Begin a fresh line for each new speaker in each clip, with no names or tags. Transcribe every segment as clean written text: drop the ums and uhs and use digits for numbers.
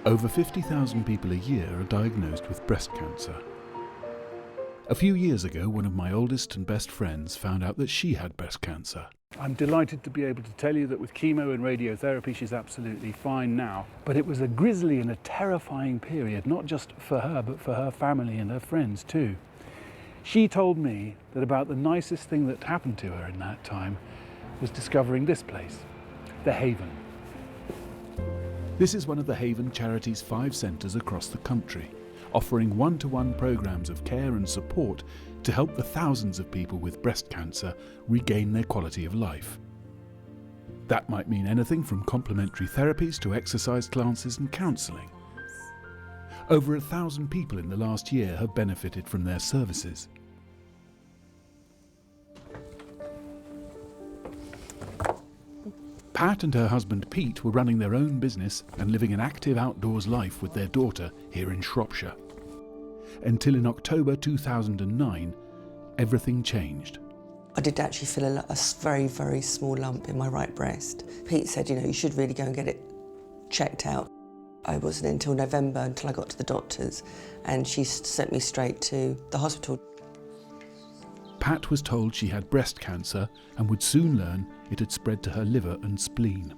Over 50,000 people a year are diagnosed with breast cancer. A few years ago, one of my oldest and best friends found out that she had breast cancer.
I'm delighted to be able to tell you that with chemo and radiotherapy she's absolutely fine now. But it was a grisly and a terrifying period, not just for her, but for her family and her friends too. She told me that about the nicest thing that happened to her in that time was discovering this place, The Haven.
This is one of the Haven Charity's 5 centres across the country, offering one-to-one programmes of care and support to help the thousands of people with breast cancer regain their quality of life. That might mean anything from complementary therapies to exercise classes and counselling. Over 1,000 people in the last year have benefited from their services. Pat and her husband Pete were running their own business and living an active outdoors life with their daughter here in Shropshire. Until in October 2009, everything changed.
I did actually feel a very, very small lump in my right breast. Pete said, you should really go and get it checked out. I wasn't until November until I got to the doctors, and she sent me straight to the hospital.
Pat was told she had breast cancer and would soon learn it had spread to her liver and spleen.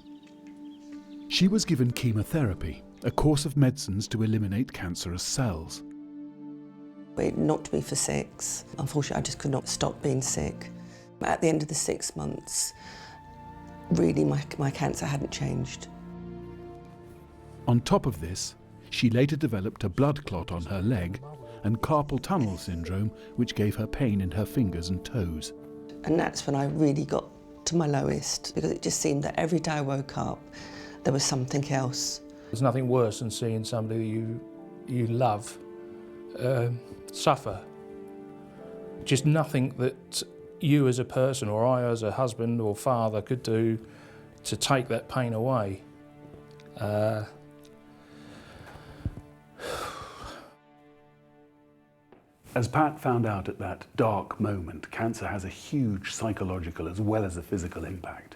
She was given chemotherapy, a course of medicines to eliminate cancerous cells.
It knocked me for 6. Unfortunately, I just could not stop being sick. At the end of the 6 months, really my cancer hadn't changed.
On top of this, she later developed a blood clot on her leg and carpal tunnel syndrome, which gave her pain in her fingers and toes.
And that's when I really got to my lowest, because it just seemed that every day I woke up, there was something else.
There's nothing worse than seeing somebody you love suffer. Just nothing that you as a person or I as a husband or father could do to take that pain away.
As Pat found out at that dark moment, cancer has a huge psychological as well as a physical impact.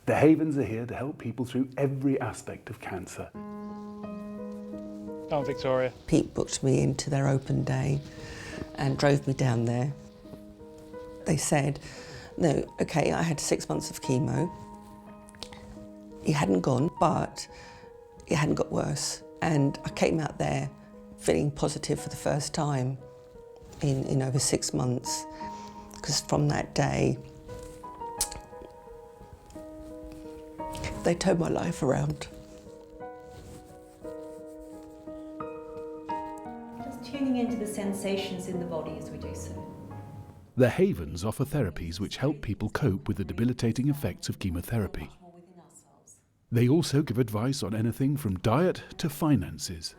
The Havens are here to help people through every aspect of cancer.
Oh, Victoria.
Pete booked me into their open day and drove me down there. They said, no, okay, I had 6 months of chemo. It hadn't gone, but it hadn't got worse. And I came out there feeling positive for the first time in over 6 months, because from that day, they turned my life around.
Just tuning into the sensations in the body as we do so.
The Havens offer therapies which help people cope with the debilitating effects of chemotherapy. They also give advice on anything from diet to finances.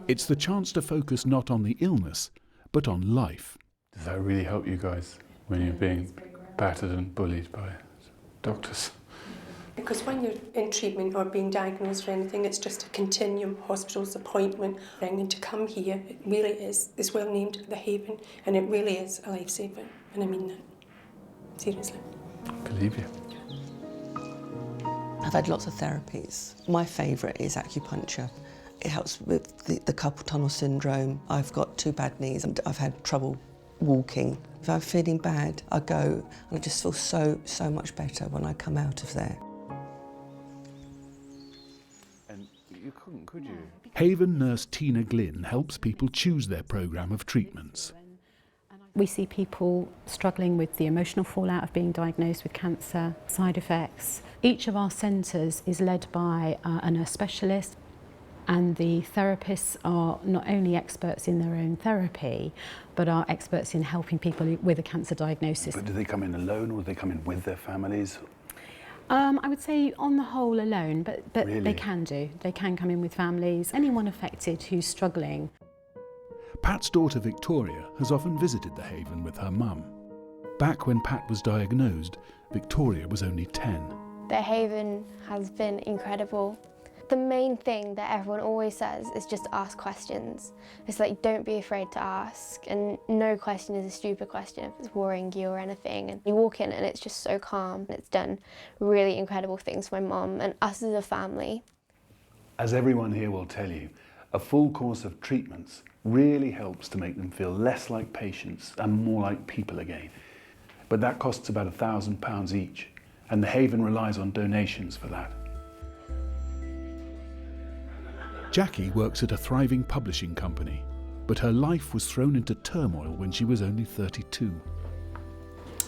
It's the chance to focus not on the illness, but on life.
Does that really help you guys when you're being battered and bullied by doctors?
Because when you're in treatment or being diagnosed for anything, it's just a continuum, hospital's appointment. And to come here, it really is, it's well named The Haven, and it really is a lifesaver. And I mean that, seriously.
I believe you.
I've had lots of therapies. My favourite is acupuncture. It helps with the carpal tunnel syndrome. I've got 2 bad knees and I've had trouble walking. If I'm feeling bad, I go and I just feel so much better when I come out of there.
And you couldn't, could you?
Haven nurse Tina Glynn helps people choose their programme of treatments.
We see people struggling with the emotional fallout of being diagnosed with cancer, side effects. Each of our centres is led by a nurse specialist, and the therapists are not only experts in their own therapy, but are experts in helping people with a cancer diagnosis.
But do they come in alone or do they come in with their families?
I would say on the whole alone, but
Really?
They can do. They can come in with families. Anyone affected who's struggling.
Pat's daughter Victoria has often visited the Haven with her mum. Back when Pat was diagnosed, Victoria was only 10.
The Haven has been incredible. The main thing that everyone always says is just ask questions. It's like, don't be afraid to ask, and no question is a stupid question if it's worrying you or anything. And you walk in and it's just so calm. It's done really incredible things for my mum and us as a family.
As everyone here will tell you, a full course of treatments really helps to make them feel less like patients and more like people again. But that costs about £1,000 each, and the Haven relies on donations for that.
Jackie works at a thriving publishing company, but her life was thrown into turmoil when she was only 32.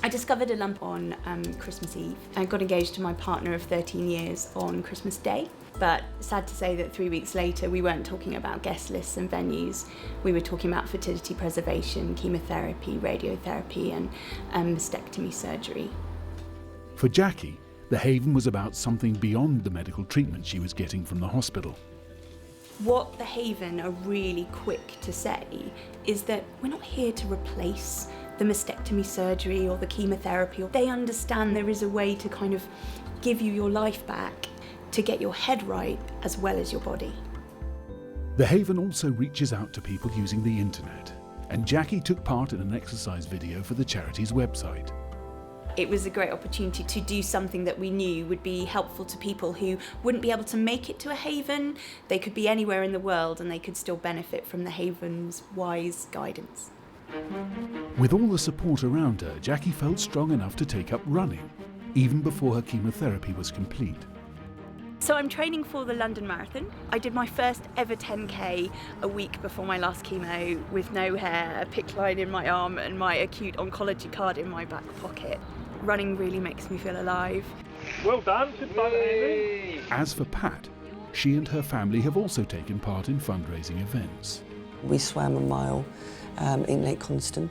I discovered a lump on Christmas Eve. I got engaged to my partner of 13 years on Christmas Day, but sad to say that 3 weeks later we weren't talking about guest lists and venues. We were talking about fertility preservation, chemotherapy, radiotherapy and mastectomy surgery.
For Jackie, the Haven was about something beyond the medical treatment she was getting from the hospital.
What the Haven are really quick to say is that we're not here to replace the mastectomy surgery or the chemotherapy. They understand there is a way to kind of give you your life back, to get your head right as well as your body.
The Haven also reaches out to people using the internet, and Jackie took part in an exercise video for the charity's website.
It was a great opportunity to do something that we knew would be helpful to people who wouldn't be able to make it to a Haven. They could be anywhere in the world and they could still benefit from the Haven's wise guidance.
With all the support around her, Jackie felt strong enough to take up running, even before her chemotherapy was complete.
So I'm training for the London Marathon. I did my first ever 10K a week before my last chemo with no hair, a PICC line in my arm and my acute oncology card in my back pocket. Running really makes me feel alive.
Well done, good fun, Amy.
As for Pat, she and her family have also taken part in fundraising events.
We swam a mile in Lake Constant,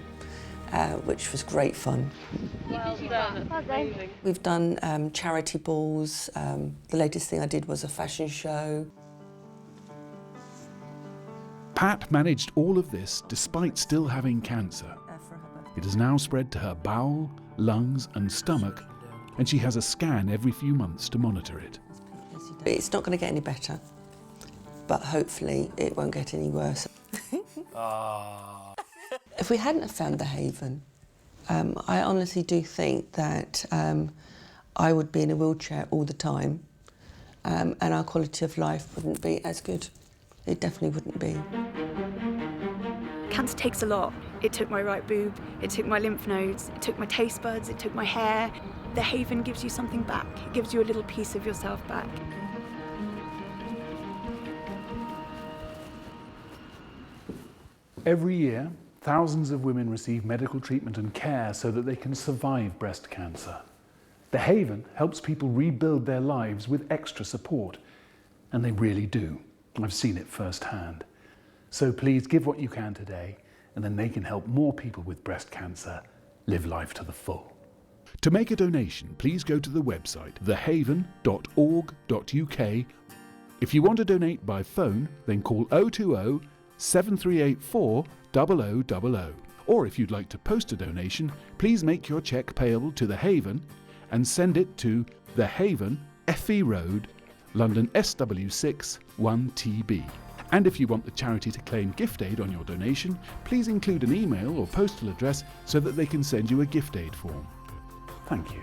which was great fun.
Well done. Amazing.
We've done charity balls. The latest thing I did was a fashion show.
Pat managed all of this despite still having cancer. It has now spread to her bowel, lungs and stomach, and she has a scan every few months to monitor it.
It's not going to get any better, but hopefully it won't get any worse. If we hadn't have found the Haven, I honestly do think that I would be in a wheelchair all the time, and our quality of life wouldn't be as good. It definitely wouldn't be.
Cancer takes a lot. It took my right boob, it took my lymph nodes, it took my taste buds, it took my hair. The Haven gives you something back. It gives you a little piece of yourself back.
Every year, thousands of women receive medical treatment and care so that they can survive breast cancer. The Haven helps people rebuild their lives with extra support, and they really do. I've seen it firsthand. So please give what you can today, and then they can help more people with breast cancer live life to the full.
To make a donation, please go to the website thehaven.org.uk. If you want to donate by phone, then call 020 7384 0000. Or if you'd like to post a donation, please make your cheque payable to The Haven and send it to The Haven, Effie Road, London SW6 1TB. And if you want the charity to claim gift aid on your donation, please include an email or postal address so that they can send you a gift aid form.
Thank you.